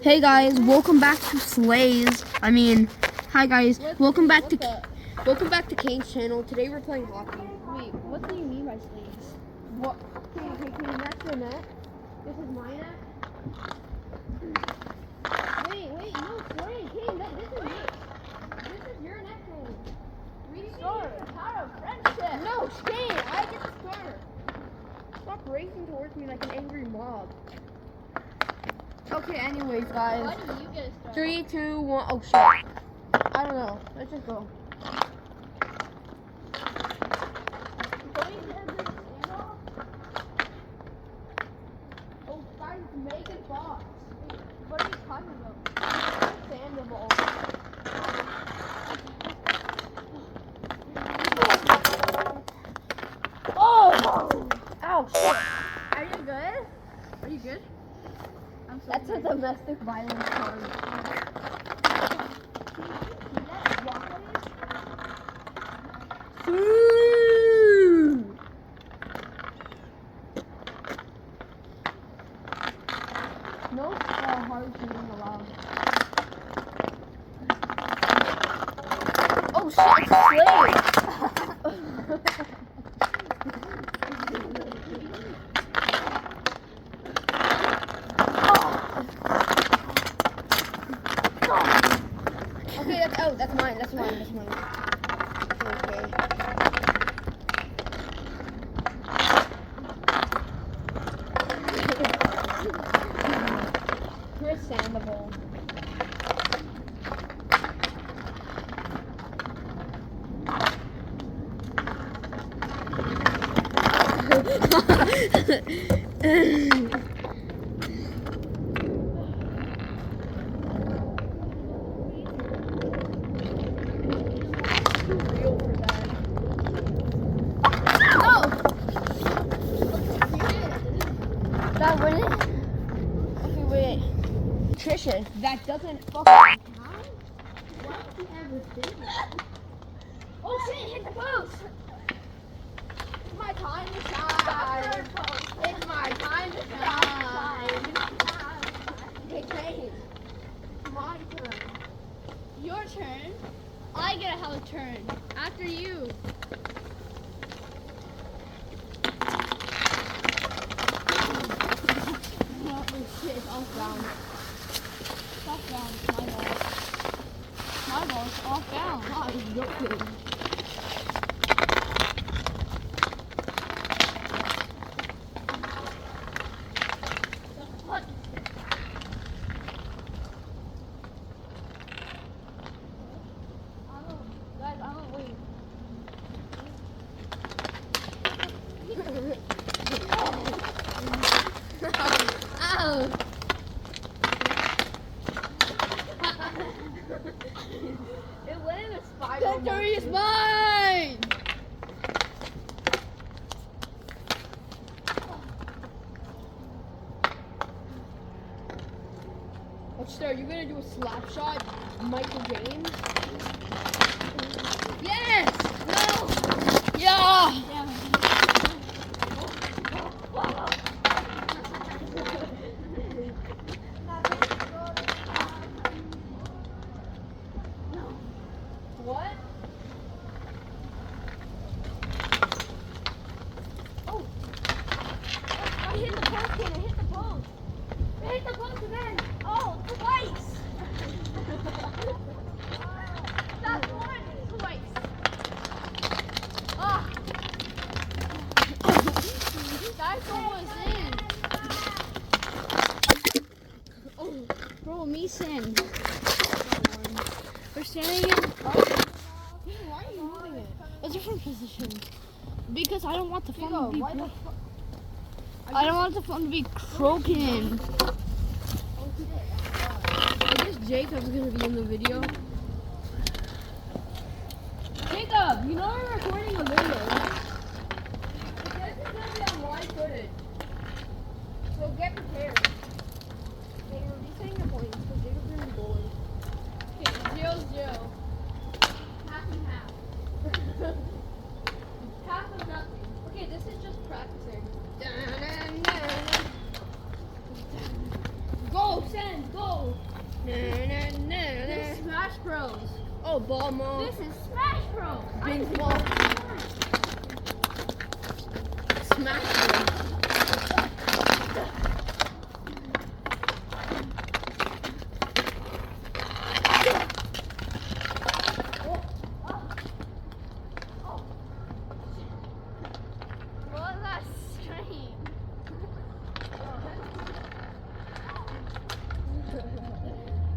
Hey guys, welcome back to Slays. Hi guys, welcome back to Kane's channel. Today we're playing hockey. Wait, what do you mean by slaves? What? Okay, that's your net. This is my net. Wait, no, sorry, Kane, this is me. This is your net, Kane. Restart. The power of friendship. No, Kane, I get the start. Stop racing towards me like an angry mob. Okay, anyways, guys. Why do you get a start? 3, 2, 1. Oh shit. I don't know. Let's just go. Oh, guys, Megan Fox. What are you talking about? Sandoval. Oh! Ow, shit. Are you good? Are you good? I'm so That's a good. domestic violence charge. No hard shooting allowed. Oh shit, it's Slade! Okay, that's mine. Okay. Chris Sandoval. Real for that. No! That wouldn't. Okay, wait. Trisha, that doesn't fucking count? Why would you ever think that? Oh shit, hit the post! It's my time to shine. It's my time to shine. Hey, Kane. My turn. Your turn. I get a hell of a turn. After you. Oh shit, it's off down. Off bounds, my ball. My ball's off bounds. God, it's joking. What? Guys, I don't wait. Ow! It went in a spiral. Victory is mine! Oh, sir, you gonna do a slap shot, Michael James? Yes! No! Yeah! What? Oh! I hit the post, Ken. I hit the post. I hit the post again. Oh, twice. That's one. Twice. Ah. That's almost in. Oh, bro, me sin. We're standing in. Oh. Why are you moving it? A different position. Because I don't want the phone to be. Why the fuck? I don't want the phone to be croaking. I guess Jacob's gonna be in the video. Jacob, you know we're recording a video, right? This is gonna be on live footage. So get prepared. Okay, we're resetting the points because Jacob's gonna be bowling. Okay, 0-0. Half and half. Half of nothing. Okay, this is just practicing. Go, Sen, go! This is Smash Bros. Oh, ball mom. This is Smash Bros. Big ball. Smash Bros. What was that scream?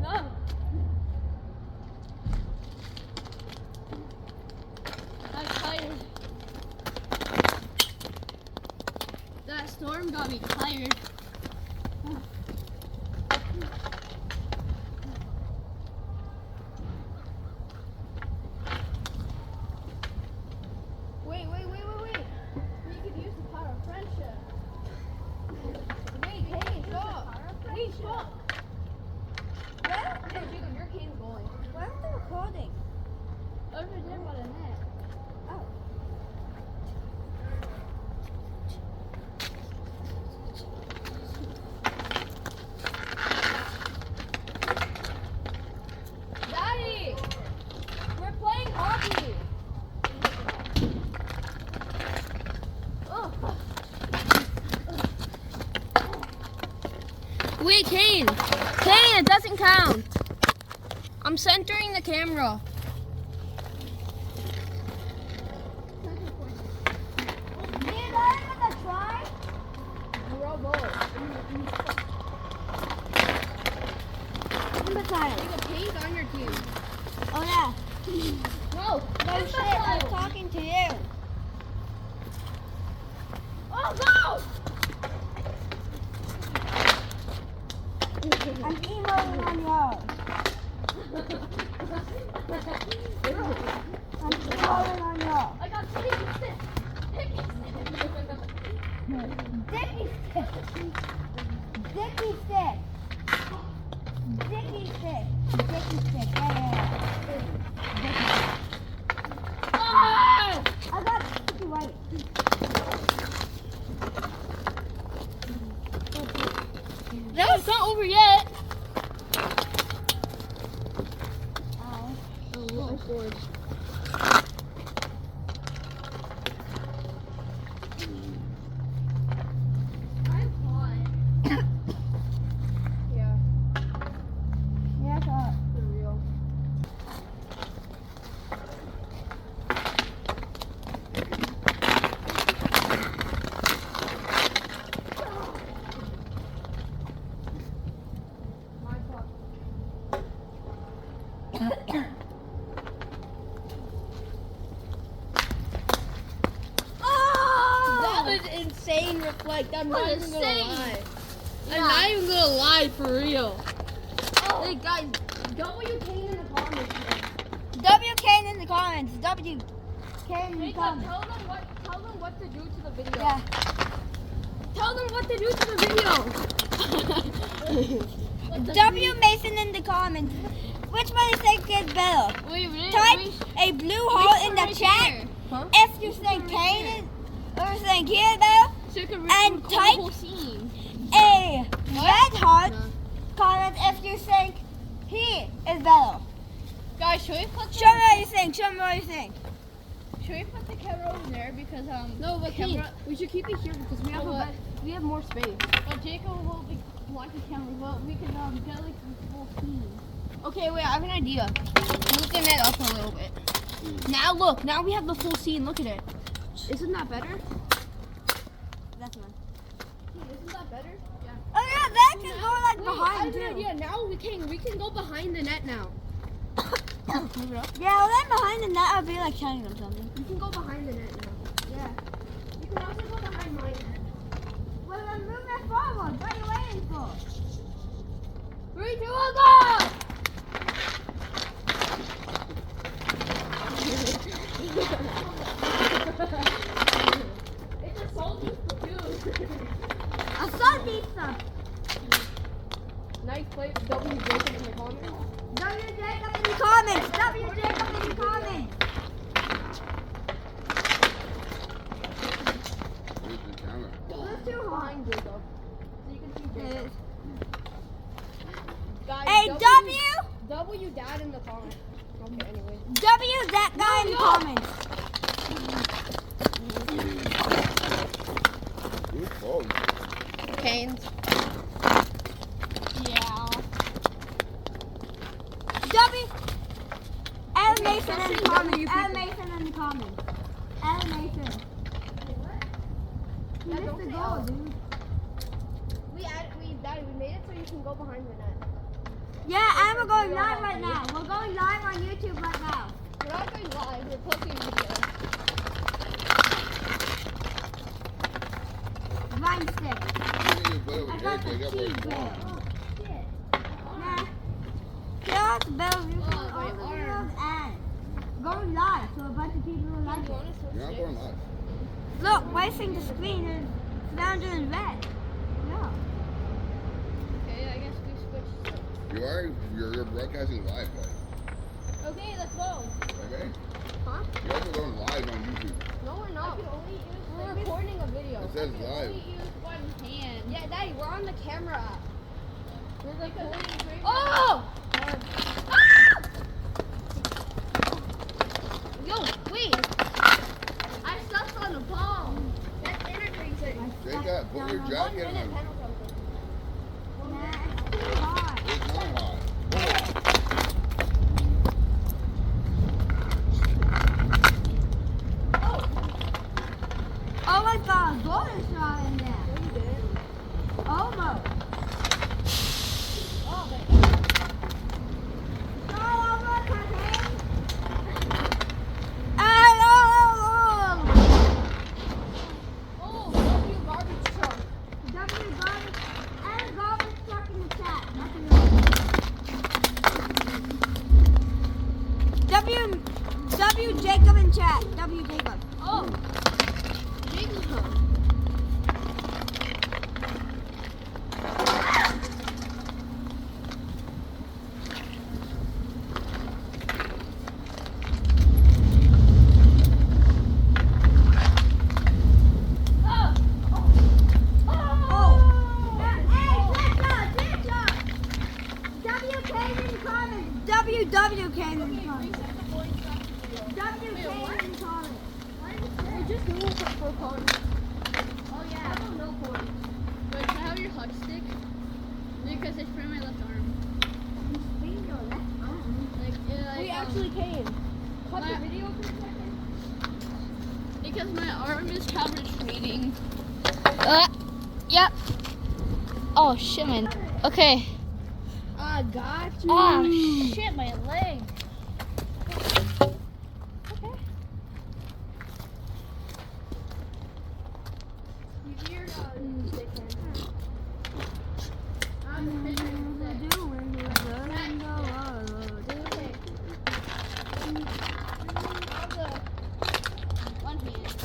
No. I'm tired. That storm got me tired. Wait. We could use the power of friendship. Wait, hey, stop. Wait, stop. Well, Jacob, your cane's going. Why aren't they recording? Over there by the net. Oh. Daddy! We're playing hockey! Oh. Wait, Kane! Kane, it doesn't count! I'm centering the camera. Did I gonna try? Jacob, Kane's on your team. Oh yeah. No! No shit, I was talking to you. Oh, go! I'm emoting on yours. I'm emoting on yours. I got sticky stick. Dicky stick. Dicky stick. Dicky stick. Dicky stick. Yeah. Ah! I got sticky white. No, it's not over yet. Oh. Oh, I scored. I'm hot. Yeah, Yeah, I got. for real. My fault. Oh! That was insane reflect. I'm not even gonna lie. I'm Yeah. not even gonna lie, for real. Oh. Hey guys, W Kane in the comments. WK in the comments. WK in the Jacob, comments. tell them what to do to the video. Yeah. Tell them what to do to the video. W Mason in the comments. Which one you think is better? Wait, really? Type a blue heart in the chat Huh? if you think Kane is or think he is better. So you can And record type- the whole scene. A red heart No. comment if you think he is better. Guys, should we put the Show me what you think. Show me what you think. should we put the camera over there because No, but camera. Kane, we should keep it here because we have Oh, a we have more space. Well, Jacob will be watching camera, but we can get like the whole scene. Okay, wait, I have an idea. Looking it up a little bit. Now look, now we have the full scene. Look at it. Isn't that better? That's mine. Isn't that better? Oh yeah, that can go like Wait, I behind have an too. idea. Now we can go behind the net now. Move it up. Yeah, well then behind the net I'd be like shouting them something. We can go behind the net now. Yeah. You can also go behind my net. Well then move it forward. What are you waiting for? 3, 2, 1, go! It's a salty dude. I saw these stuff. Nice play, W Jacob in the comments. W Jacob in the comments. W Jacob in the comments. Where's the camera? Who's too high? Behind Jacob. So you can see Jacob. Guys, Hey, W W died in the comments. Okay, anyway. W that guy in the comments. Who's close? Canes. Yeah. W. L Mason in the W comments. people. L Mason in the comments. L Mason. He Yeah, missed don't the say goal, L. dude. Daddy, we made it so you can go behind the net. Yeah, and we're going live right now. We're going live on YouTube right now. We're not going live, we're posting a video. Grind stick. You play I with got Jake, the they got cheese what bell. you want. Nah. Kill the bells. You Oh, can my all the arm. videos and going live so a bunch of people will like You it. want to switch You're not sticks? going live. Look, wasting the screen is down to red. Yeah. Okay, I guess we switched sticks. You're broadcasting live, guys. Okay, let's go. Okay? Huh? You guys are going live on YouTube. No, we're not. We're recording a video. It says live. Only use one hand. Yeah, Daddy, we're on the camera. We're recording. Oh! Yo, wait. I stepped on the ball. That's energizing. Jacob, put your jacket on. Nah, it's too hard. It's not hot. Oh my god, golden shot in there. Almost. Go over, Kevin. Hello. Oh, W garbage truck. W garbage and garbage truck in the chat. Nothing else. W Jacob in chat. W Jacob. Oh. Jacob. W came in the comments. W came in the comments. We just knew for coins. Oh yeah. I don't know coins. Wait, can I have your hug stick? Because it's for my left arm. Like, We actually came. Cut my- the video for a second. because my arm is coverage reading. Yep. Oh shit, man. Okay. I got you. Ah, shit, my leg. You hear stick hand. One hand.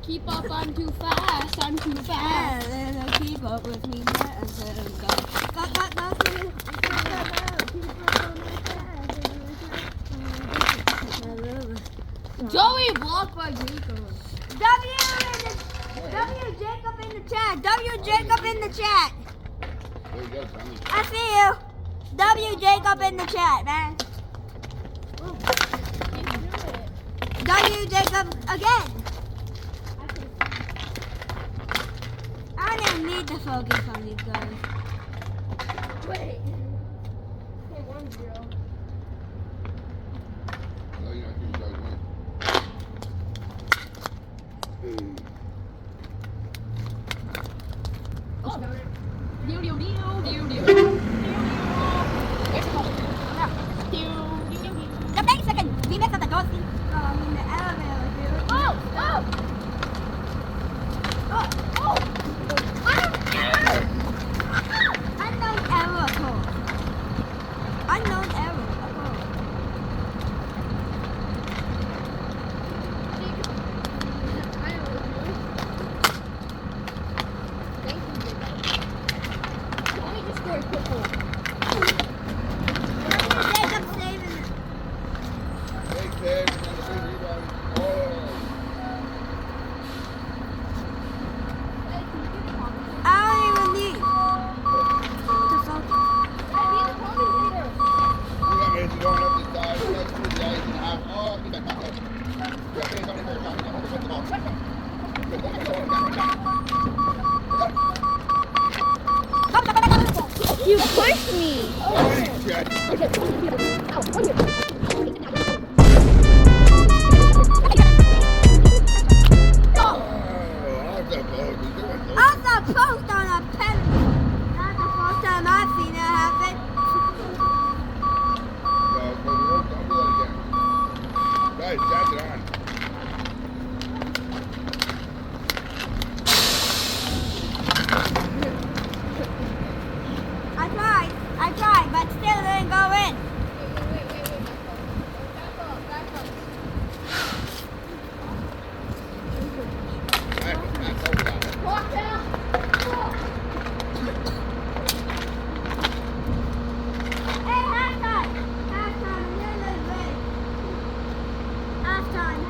Keep up, I'm too fast, I'm too fast. Keep up with me. Joey blocked by Jacob. W Jacob in the chat. W Jacob in the chat. There you go, Tommy. I see you. W Jacob in the chat, man. W Jacob again. I didn't need to focus on these guys. Wait. Okay, 1-0. No, you're not giving guys one. The next second, we met at the door. In the elevator, dude. Oh! Unknown error code. Unknown error. punched me. Hey, Jack. Oh, how's that boat? You doing good? How's the post on a pen? Not the first time I've seen it happen. No, don't do that again. Guys, jack it on. I tried, but still didn't go in. Back over that. Walk down. Hey, halftime! Halftime, you're in the red. Halftime.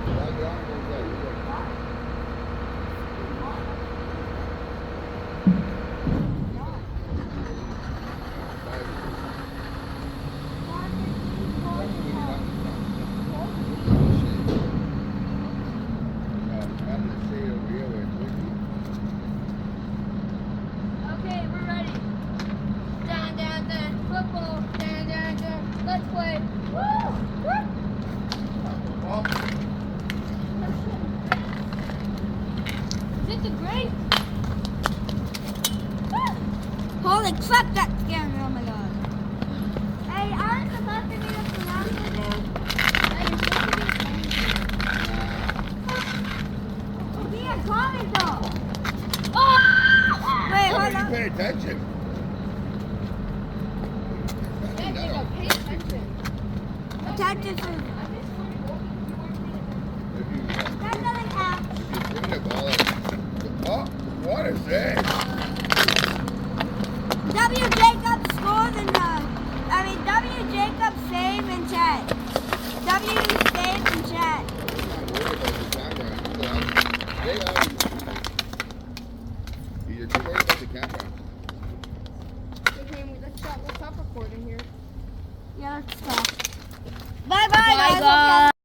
Jack it on, go play. You go. Okay, we're ready. Dun, dun, dun. Football. Dun, dun, dun. Let's play. Woo! Woo! Is it the grape? Holy crap, that scared me. Oh my god. Hey, aren't supposed to be the surrounding there? Be a comment though. Wait, hold on. Pay attention. Pay attention. Attention to. That doesn't count. Oh, what is this? W. Jacob scores in W. Jacob save in chat. W. save in chat. You're too worried about the camera. Okay, let's stop recording here. Yeah, let's stop. Bye bye, Bye, guys. guys.